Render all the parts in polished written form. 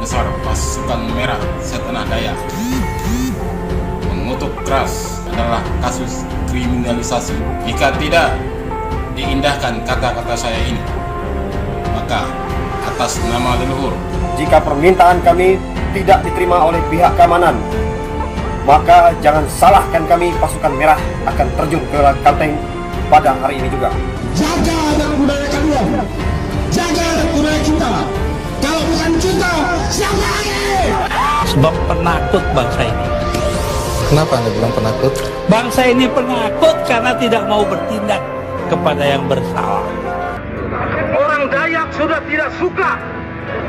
besar pasukan merah setanah Dayak. Mengutuk keras adalah kasus kriminalisasi. Jika tidak diindahkan kata-kata saya ini, maka atas nama leluhur, jika permintaan kami tidak diterima oleh pihak keamanan, maka jangan salahkan kami, pasukan merah akan terjun ke Kalteng pada hari ini juga. Jaga adat budaya kalian, jaga adat budaya kita. Kalau bukan kita, siapa lagi? Sebab penakut bangsa ini. Kenapa Anda bilang penakut? Bangsa ini penakut karena tidak mau bertindak kepada yang bersalah. Orang Dayak sudah tidak suka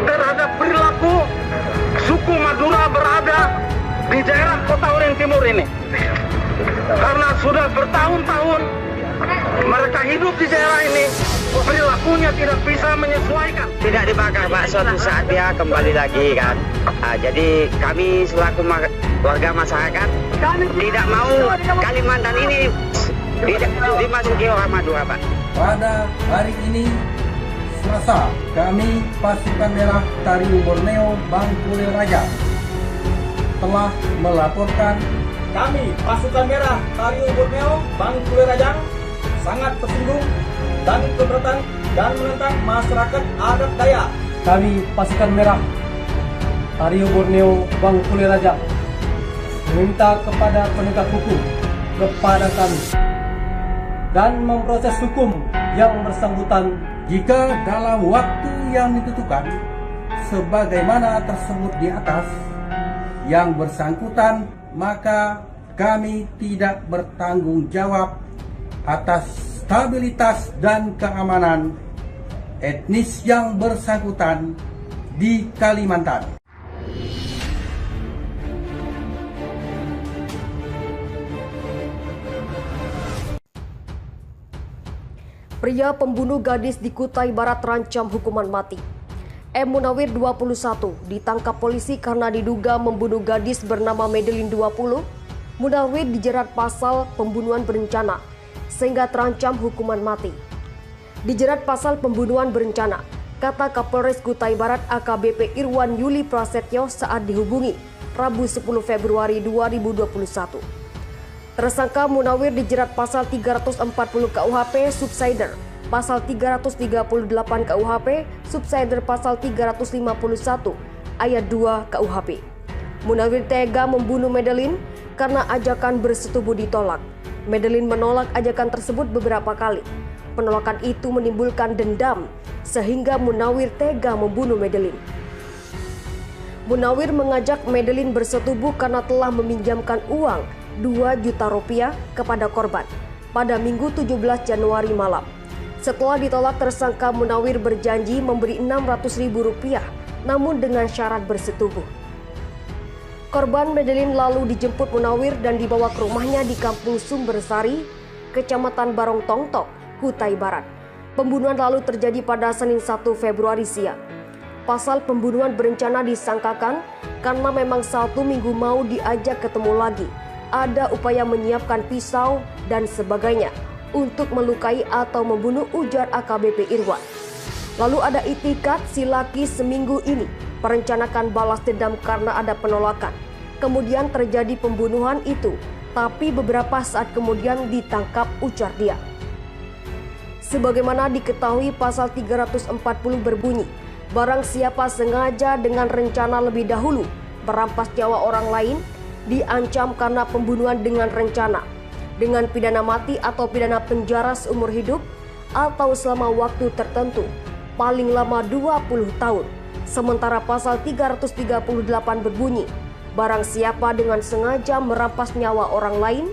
terhadap perilaku suku Madura berada di daerah Kota Oren Timur ini. Karena sudah bertahun-tahun mereka hidup di daerah ini, perilakunya tidak bisa menyesuaikan. Tidak dibakar Pak, suatu saat dia kembali lagi kan. Jadi kami selaku warga masyarakat tidak mau Kalimantan ini dimasuki orang Madura Pak. Pada hari ini Selasa, kami pasukan merah Tariu Borneo Bangkule Raja telah melaporkan kami pasukan merah Tariu Borneo Bangkule Raja sangat tersinggung dan keberatan dan menentang masyarakat adat Dayak. Kami pasukan merah Tariu Borneo Bangkule Raja meminta kepada penegak hukum kepada kami dan memproses hukum yang bersangkutan jika dalam waktu yang ditentukan sebagaimana tersebut di atas yang bersangkutan, maka kami tidak bertanggung jawab atas stabilitas dan keamanan etnis yang bersangkutan di Kalimantan. Pria pembunuh gadis di Kutai Barat terancam hukuman mati. M. Munawir 21 ditangkap polisi karena diduga membunuh gadis bernama Madeline 20. Munawir dijerat pasal pembunuhan berencana sehingga terancam hukuman mati. Dijerat pasal pembunuhan berencana, kata Kapolres Kutai Barat AKBP Irwan Yuli Prasetyo saat dihubungi Rabu 10 Februari 2021. Tersangka Munawir dijerat pasal 340 KUHP Subsider, pasal 338 KUHP Subsider, pasal 351 ayat 2 KUHP. Munawir tega membunuh Madeline karena ajakan bersetubuh ditolak. Madeline menolak ajakan tersebut beberapa kali. Penolakan itu menimbulkan dendam sehingga Munawir tega membunuh Madeline. Munawir mengajak Madeline bersetubuh karena telah meminjamkan uang 2 juta rupiah kepada korban pada Minggu 17 Januari malam. Setelah ditolak, tersangka Munawir berjanji memberi 600.000 rupiah namun dengan syarat bersetubuh. Korban Madeline lalu dijemput Munawir dan dibawa ke rumahnya di Kampung Sumbersari, Kecamatan Barong Tongtok, Kutai Barat. Pembunuhan lalu terjadi pada Senin 1 Februari siang. Pasal pembunuhan berencana disangkakan karena memang 1 minggu mau diajak ketemu lagi. Ada upaya menyiapkan pisau dan sebagainya untuk melukai atau membunuh, ujar AKBP Irwan. Lalu ada itikat si laki seminggu ini merencanakan balas dendam karena ada penolakan. Kemudian terjadi pembunuhan itu, tapi beberapa saat kemudian ditangkap, ujar dia. Sebagaimana diketahui pasal 340 berbunyi, barang siapa sengaja dengan rencana lebih dahulu merampas nyawa orang lain, diancam karena pembunuhan dengan rencana, dengan pidana mati atau pidana penjara seumur hidup atau selama waktu tertentu, paling lama 20 tahun. Sementara pasal 338 berbunyi, barang siapa dengan sengaja merampas nyawa orang lain,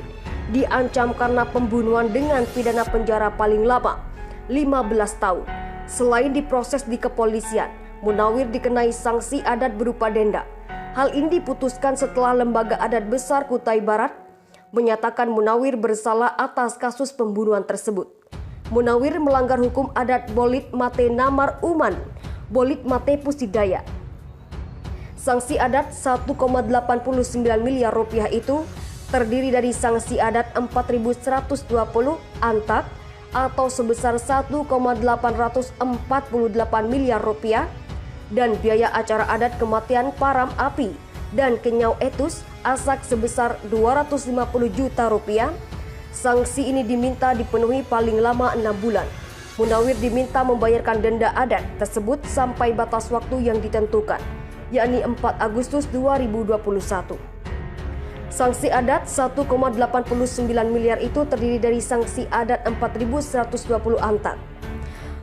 diancam karena pembunuhan dengan pidana penjara paling lama 15 tahun. Selain diproses di kepolisian, Munawir dikenai sanksi adat berupa denda. Hal ini diputuskan setelah Lembaga Adat Besar Kutai Barat menyatakan Munawir bersalah atas kasus pembunuhan tersebut. Munawir melanggar hukum adat Bolit Mate Namar Uman, Bolit Mate Pusidaya. Sanksi adat 1,89 miliar rupiah itu terdiri dari sanksi adat 4.120 antak atau sebesar 1,848 miliar rupiah dan biaya acara adat kematian Param Api dan Kenyau Etus Asak sebesar 250 juta rupiah. Sanksi ini diminta dipenuhi paling lama 6 bulan. Munawir diminta membayarkan denda adat tersebut sampai batas waktu yang ditentukan, yakni 4 Agustus 2021. Sanksi adat 1,89 miliar itu terdiri dari sanksi adat 4.120 antang.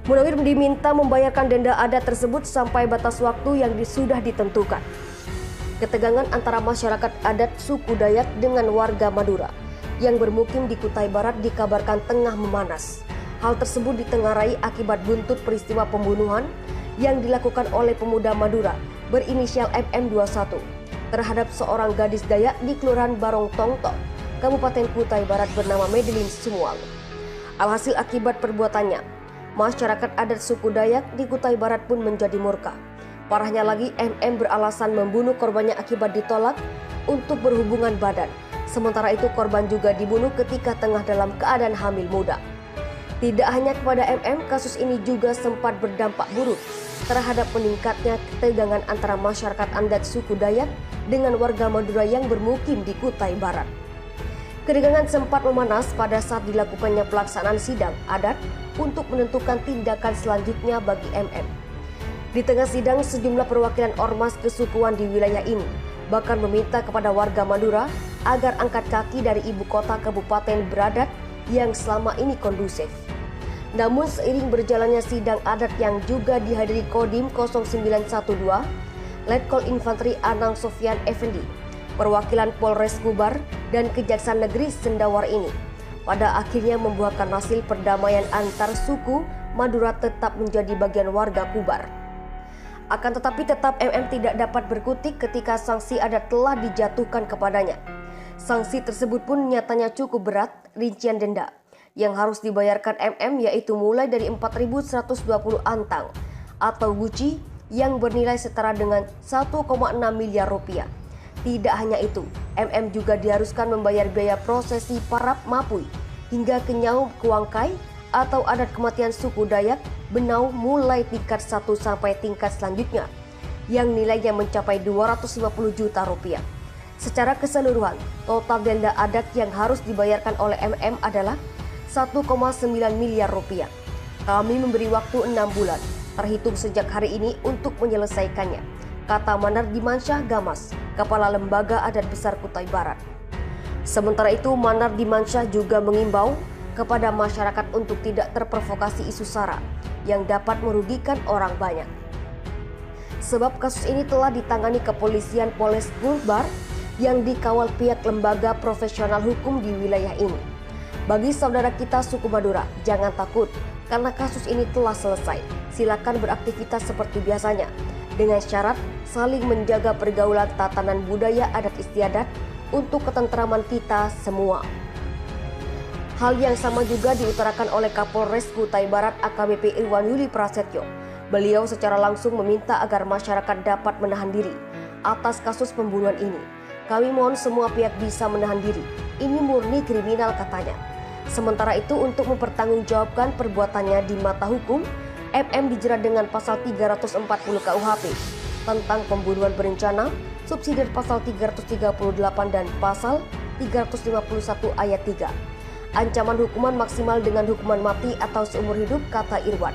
Munawir diminta membayarkan denda adat tersebut sampai batas waktu yang sudah ditentukan. Ketegangan antara masyarakat adat suku Dayak dengan warga Madura yang bermukim di Kutai Barat dikabarkan tengah memanas. Hal tersebut ditengarai akibat buntut peristiwa pembunuhan yang dilakukan oleh pemuda Madura berinisial MM21 terhadap seorang gadis Dayak di Kelurahan Barong Tongtong, Kabupaten Kutai Barat bernama Madeline Sumuang. Alhasil akibat perbuatannya, masyarakat adat suku Dayak di Kutai Barat pun menjadi murka. Parahnya lagi, MM beralasan membunuh korbannya akibat ditolak untuk berhubungan badan. Sementara itu korban juga dibunuh ketika tengah dalam keadaan hamil muda. Tidak hanya kepada MM, kasus ini juga sempat berdampak buruk terhadap meningkatnya ketegangan antara masyarakat adat suku Dayak dengan warga Madura yang bermukim di Kutai Barat. Ketegangan sempat memanas pada saat dilakukannya pelaksanaan sidang adat untuk menentukan tindakan selanjutnya bagi MM. Di tengah sidang, sejumlah perwakilan ormas kesukuan di wilayah ini bahkan meminta kepada warga Madura agar angkat kaki dari ibu kota kabupaten beradat yang selama ini kondusif. Namun seiring berjalannya sidang adat yang juga dihadiri Kodim 0912, Letkol Infanteri Anang Sofyan Effendi, perwakilan Polres Kubar dan Kejaksaan Negeri Sendawar ini, pada akhirnya membuahkan hasil perdamaian antar suku Madura tetap menjadi bagian warga Kubar. Akan tetapi tetap MM tidak dapat berkutik ketika sanksi adat telah dijatuhkan kepadanya. Sanksi tersebut pun nyatanya cukup berat, rincian denda yang harus dibayarkan MM yaitu mulai dari 4.120 antang atau guci yang bernilai setara dengan 1,6 miliar rupiah. Tidak hanya itu, MM juga diharuskan membayar biaya prosesi Parap Mapui hingga Kenyau Kuangkai atau adat kematian suku Dayak Benau mulai tingkat 1 sampai tingkat selanjutnya yang nilainya mencapai 250 juta rupiah. Secara keseluruhan, total denda adat yang harus dibayarkan oleh MM adalah 1,9 miliar rupiah. Kami memberi waktu 6 bulan terhitung sejak hari ini untuk menyelesaikannya, kata Manar Dimansyah Gamas, Kepala Lembaga Adat Besar Kutai Barat. Sementara itu, Manar Dimansyah juga mengimbau kepada masyarakat untuk tidak terprovokasi isu sara yang dapat merugikan orang banyak. Sebab kasus ini telah ditangani kepolisian Polres Kubar yang dikawal pihak lembaga profesional hukum di wilayah ini. Bagi saudara kita suku Madura, jangan takut karena kasus ini telah selesai. Silakan beraktivitas seperti biasanya dengan syarat saling menjaga pergaulan tatanan budaya adat istiadat untuk ketentraman kita semua. Hal yang sama juga diutarakan oleh Kapolres Kutai Barat AKBP Irwan Yuli Prasetyo. Beliau secara langsung meminta agar masyarakat dapat menahan diri atas kasus pembunuhan ini. Kami mohon semua pihak bisa menahan diri. Ini murni kriminal, katanya. Sementara itu, untuk mempertanggungjawabkan perbuatannya di mata hukum, MM dijerat dengan pasal 340 KUHP tentang pembunuhan berencana, subsidi pasal 338 dan pasal 351 ayat 3. Ancaman hukuman maksimal dengan hukuman mati atau seumur hidup, kata Irwan.